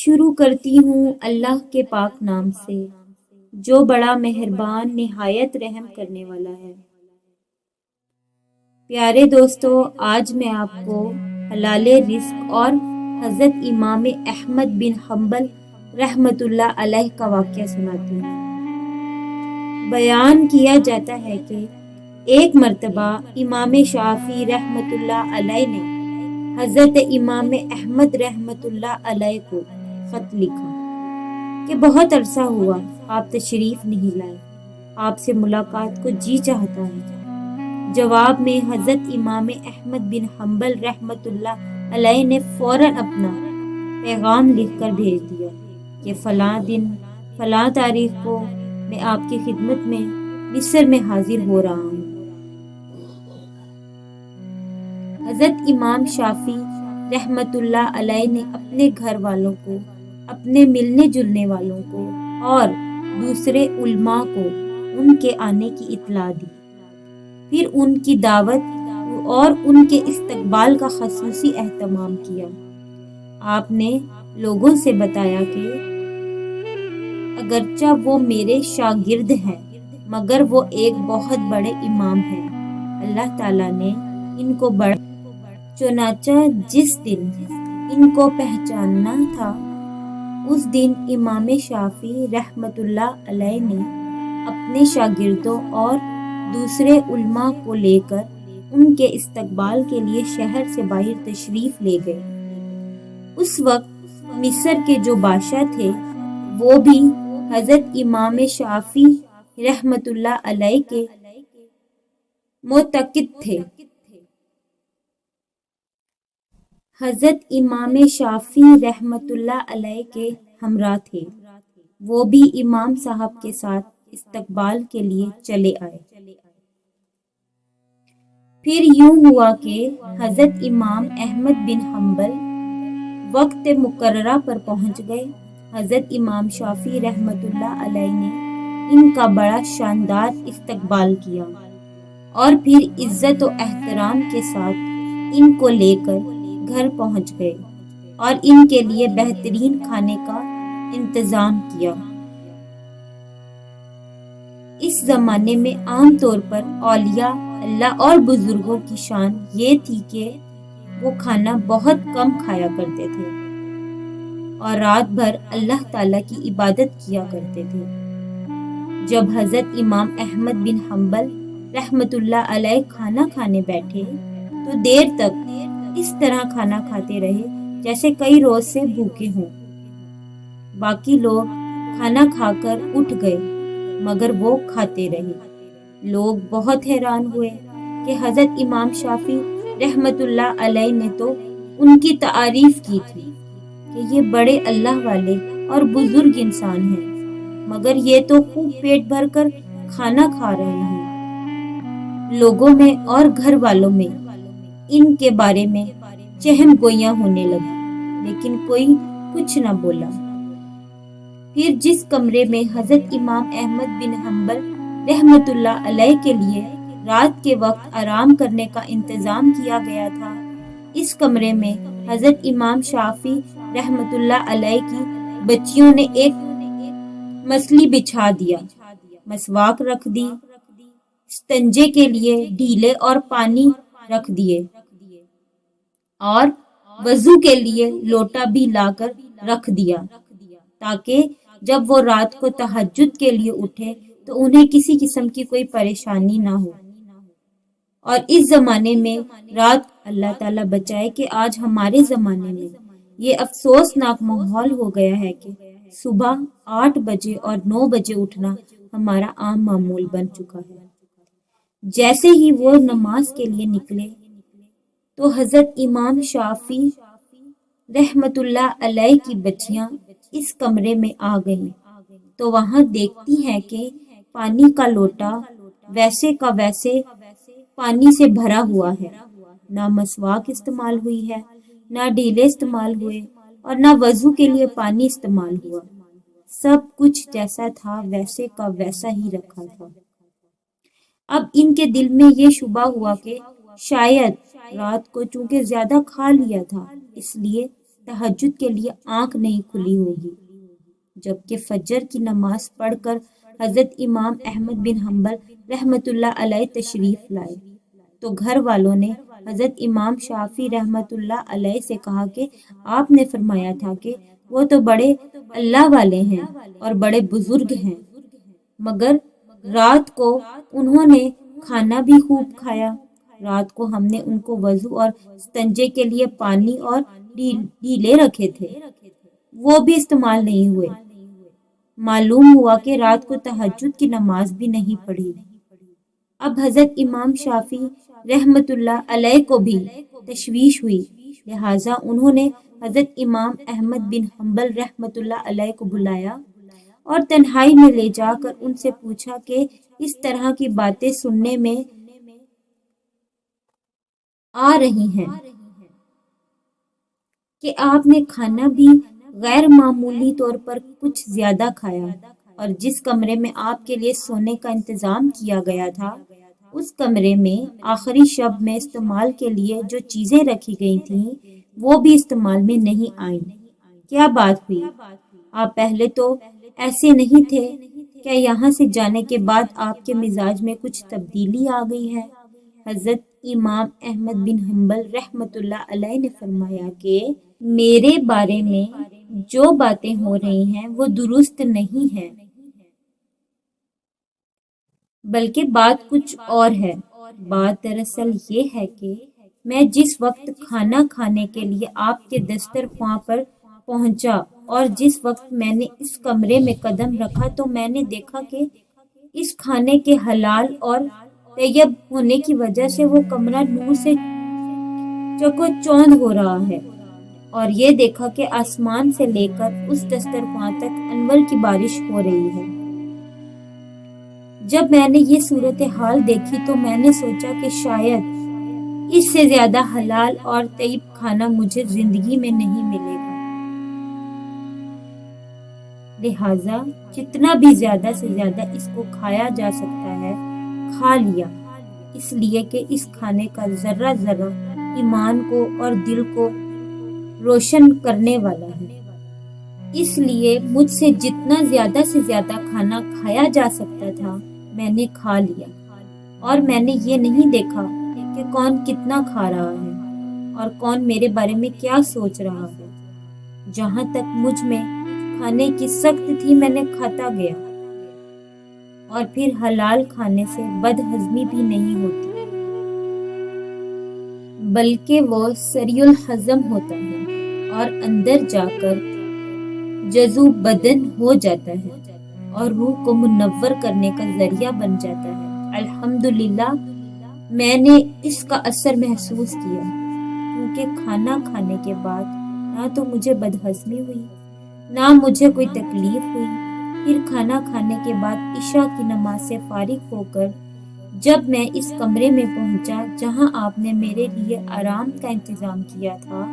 شروع کرتی ہوں اللہ کے پاک نام سے جو بڑا مہربان نہایت رحم کرنے والا ہے۔ پیارے دوستو، آج میں آپ کو حلال رزق اور حضرت امام احمد بن حنبل رحمۃ اللہ علیہ کا واقعہ سناتی ہوں۔ بیان کیا جاتا ہے کہ ایک مرتبہ امام شافعی رحمۃ اللہ علیہ نے حضرت امام احمد رحمۃ اللہ علیہ کو خط لکھا کہ بہت عرصہ ہوا آپ تشریف نہیں لائے، آپ سے ملاقات کو جی چاہتا ہے۔ جواب میں حضرت امام احمد بن حنبل رحمۃ اللہ علیہ نے فوراً اپنا پیغام لکھ کر بھیج دیا کہ فلاں دن فلاں تاریخ کو میں آپ کی خدمت میں مصر میں حاضر ہو رہا ہوں۔ حضرت امام شافعی رحمۃ اللہ علیہ نے اپنے گھر والوں کو، اپنے ملنے جلنے والوں کو اور دوسرے علماء کو ان کے آنے کی اطلاع دی، پھر ان کی دعوت اور ان کے استقبال کا خصوصی اہتمام کیا۔ آپ نے لوگوں سے بتایا کہ اگرچہ وہ میرے شاگرد ہیں مگر وہ ایک بہت بڑے امام ہیں، اللہ تعالیٰ نے ان کو بڑا، چنانچہ جس دن ان کو پہچاننا تھا اس دن امام شافعی رحمۃ اللہ علیہ نے اپنے شاگردوں اور دوسرے علماء کو لے کر ان کے استقبال کے لیے شہر سے باہر تشریف لے گئے۔ اس وقت مصر کے جو بادشاہ تھے وہ بھی حضرت امام شافعی رحمۃ اللہ علیہ کے معتقد تھے۔ حضرت امام شافعی رحمۃ اللہ علیہ کے ہمراہ تھے، وہ بھی امام صاحب کے ساتھ استقبال کے لیے چلے آئے۔ پھر یوں ہوا کہ حضرت امام احمد بن حنبل وقت مقررہ پر پہنچ گئے۔ حضرت امام شافعی رحمۃ اللہ علیہ نے ان کا بڑا شاندار استقبال کیا اور پھر عزت و احترام کے ساتھ ان کو لے کر گھر پہنچ گئے اور ان کے لیے بہترین کھانے کا انتظام کیا۔ اس زمانے میں عام طور پر اولیاء اللہ اور بزرگوں کی شان یہ تھی کہ وہ کھانا بہت کم کھایا کرتے تھے اور رات بھر اللہ تعالیٰ کی عبادت کیا کرتے تھے۔ جب حضرت امام احمد بن حنبل رحمۃ اللہ علیہ کھانا کھانے بیٹھے تو دیر تک اس طرح کھانا کھاتے رہے جیسے کئی روز سے بھوکے ہوں۔ باقی لوگ کھانا کھا کر اٹھ گئے مگر وہ کھاتے رہے۔ لوگ بہت حیران ہوئے کہ حضرت امام شافعی رحمۃ اللہ علیہ نے تو ان کی تعریف کی تھی کہ یہ بڑے اللہ والے اور بزرگ انسان ہیں، مگر یہ تو خوب پیٹ بھر کر کھانا کھا رہے ہیں۔ لوگوں میں اور گھر والوں میں ان کے بارے میں چہم گوئیاں ہونے لگی لیکن کوئی کچھ نہ بولا۔ پھر جس کمرے میں حضرت امام احمد بن حنبل رحمۃ اللہ علیہ کے لیے رات کے وقت آرام کرنے کا انتظام کیا گیا تھا، اس کمرے میں حضرت امام شافعی رحمۃ اللہ علیہ کی بچیوں نے ایک مسلی بچھا دیا، مسواک رکھ دی، استنجے کے لیے ڈھیلے اور پانی رکھ دیے اور وضو کے لیے لوٹا بھی لا کر رکھ دیا تاکہ جب وہ رات کو تہجد کے لیے اٹھے تو انہیں کسی قسم کی کوئی پریشانی نہ ہو۔ اور اس زمانے میں رات، اللہ تعالیٰ بچائے کہ آج ہمارے زمانے میں یہ افسوسناک ماحول ہو گیا ہے کہ صبح 8 بجے اور 9 بجے اٹھنا ہمارا عام معمول بن چکا ہے۔ جیسے ہی وہ نماز کے لیے نکلے تو حضرت امام شافعی رحمۃ اللہ علیہ کی بچیاں اس کمرے میں آ گئیں تو وہاں دیکھتی ہیں کہ پانی کا لوٹا ویسے کا ویسے پانی سے بھرا ہوا ہے، نہ مسواک استعمال ہوئی ہے، نہ ڈھیلے استعمال ہوئے اور نہ وضو کے لیے پانی استعمال ہوا، سب کچھ جیسا تھا ویسے کا ویسا ہی رکھا تھا۔ اب ان کے دل میں یہ شبہ ہوا کہ شاید رات کو چونکہ زیادہ کھا لیا تھا اس لیے تہجد کے لیے آنکھ نہیں کھلی ہوگی۔ جبکہ فجر کی نماز پڑھ کر حضرت امام احمد بن حنبل رحمۃ اللہ علیہ تشریف لائے تو گھر والوں نے حضرت امام شافعی رحمۃ اللہ علیہ سے کہا کہ آپ نے فرمایا تھا کہ وہ تو بڑے اللہ والے ہیں اور بڑے بزرگ ہیں، مگر رات کو انہوں نے کھانا بھی خوب کھایا۔ رات کو ہم نے ان کو وضو اور استنجے کے لیے پانی اور ڈیلے رکھے تھے، وہ بھی استعمال نہیں ہوئے۔ معلوم ہوا کہ رات کو تہجد کی نماز بھی نہیں پڑھی۔ اب حضرت امام شافعی رحمۃ اللہ علیہ کو بھی تشویش ہوئی، لہٰذا انہوں نے حضرت امام احمد بن حنبل رحمۃ اللہ علیہ کو بلایا اور تنہائی میں لے جا کر ان سے پوچھا کہ اس طرح کی باتیں سننے میں آ رہی ہیں کہ آپ نے کھانا بھی غیر معمولی طور پر کچھ زیادہ کھایا، اور جس کمرے میں آپ کے لیے سونے کا انتظام کیا گیا تھا اس کمرے میں آخری شب میں استعمال کے لیے جو چیزیں رکھی گئی تھیں وہ بھی استعمال میں نہیں آئیں۔ کیا بات ہوئی؟ آپ پہلے تو ایسے نہیں تھے، کیا یہاں سے جانے کے بعد آپ کے مزاج میں کچھ تبدیلی آ گئی ہے؟ حضرت امام احمد بن حنبل رحمۃ اللہ علیہ نے فرمایا کہ میرے بارے میں جو باتیں ہو رہی ہیں وہ درست نہیں ہیں، بلکہ بات کچھ اور ہے۔ بات دراصل یہ ہے کہ میں جس وقت کھانا کھانے کے لیے آپ کے دسترخواں پر پہنچا اور جس وقت میں نے اس کمرے میں قدم رکھا تو میں نے دیکھا کہ اس کھانے کے حلال اور طیب ہونے کی وجہ سے وہ کمرہ نور سے چکوچوند ہو رہا ہے، اور یہ دیکھا کہ آسمان سے لے کر اس دسترخواں تک انوار کی بارش ہو رہی ہے۔ جب میں نے یہ صورتحال دیکھی تو میں نے سوچا کہ شاید اس سے زیادہ حلال اور طیب کھانا مجھے زندگی میں نہیں ملے گا، لہٰذا جتنا بھی زیادہ سے زیادہ اس کو کھایا جا سکتا ہے کھا لیا، اس لیے کہ اس کھانے کا ذرہ ذرہ ایمان کو اور دل کو روشن کرنے والا ہے۔ اس لیے مجھ سے جتنا زیادہ سے زیادہ کھانا کھایا جا سکتا تھا میں نے کھا لیا، اور میں نے یہ نہیں دیکھا کہ کون کتنا کھا رہا ہے اور کون میرے بارے میں کیا سوچ رہا ہے۔ جہاں تک مجھ میں کھانے کی سخت تھی میں نے کھاتا گیا، اور پھر حلال کھانے سے بد ہضمی بھی نہیں ہوتی بلکہ وہ سریع الہضم ہوتا ہے اور اندر جا کر جزو بدن ہو جاتا ہے اور روح کو منور کرنے کا ذریعہ بن جاتا ہے۔ الحمدللہ میں نے اس کا اثر محسوس کیا، کیونکہ کھانا کھانے کے بعد نہ تو مجھے بدہضمی ہوئی نہ مجھے کوئی تکلیف ہوئی۔ پھر کھانا کھانے کے بعد عشاء کی نماز سے فارغ ہو کر جب میں اس کمرے میں پہنچا جہاں آپ نے میرے لیے آرام کا انتظام کیا تھا،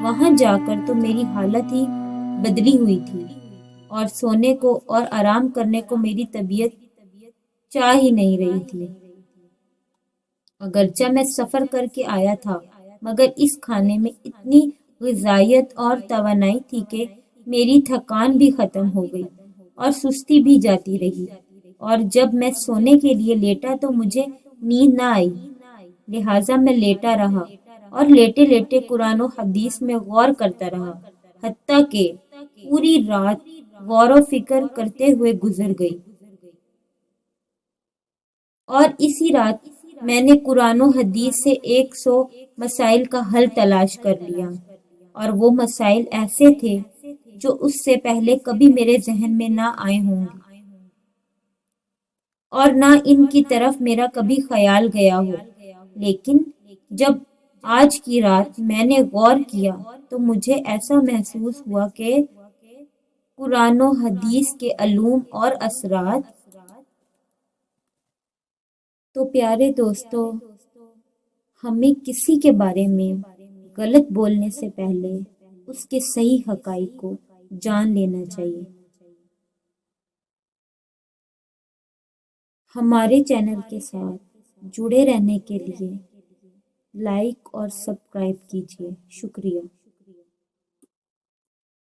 وہاں جا کر تو میری حالت ہی بدلی ہوئی تھی، اور سونے کو اور آرام کرنے کو میری طبیعت چاہ ہی نہیں رہی تھی۔ اگرچہ میں سفر کر کے آیا تھا، مگر اس کھانے میں اتنی غذائیت اور توانائی تھی کہ میری تھکان بھی ختم ہو گئی اور سستی بھی جاتی رہی، اور جب میں سونے کے لیے لیٹا تو مجھے نیند نہ آئی، لہٰذا میں لیٹا رہا اور لیٹے لیٹے قرآن و حدیث میں غور کرتا رہا، حتیٰ کہ پوری رات غور و فکر کرتے ہوئے گزر گئی۔ اور اسی رات میں نے قرآن و حدیث سے 100 مسائل کا حل تلاش کر لیا، اور وہ مسائل ایسے تھے جو اس سے پہلے کبھی میرے ذہن میں نہ آئے ہوں گے اور نہ ان کی طرف میرا کبھی خیال گیا ہو، لیکن جب آج کی رات میں نے غور کیا تو مجھے ایسا محسوس ہوا کہ قرآن و حدیث کے علوم اور اثرات۔ تو پیارے دوستو، ہمیں کسی کے بارے میں غلط بولنے سے پہلے اس کے صحیح حقائق کو جان لینا چاہیے۔ ہمارے چینل کے ساتھ جڑے رہنے کے لیے لائک اور سبسکرائب کیجیے۔ شکریہ۔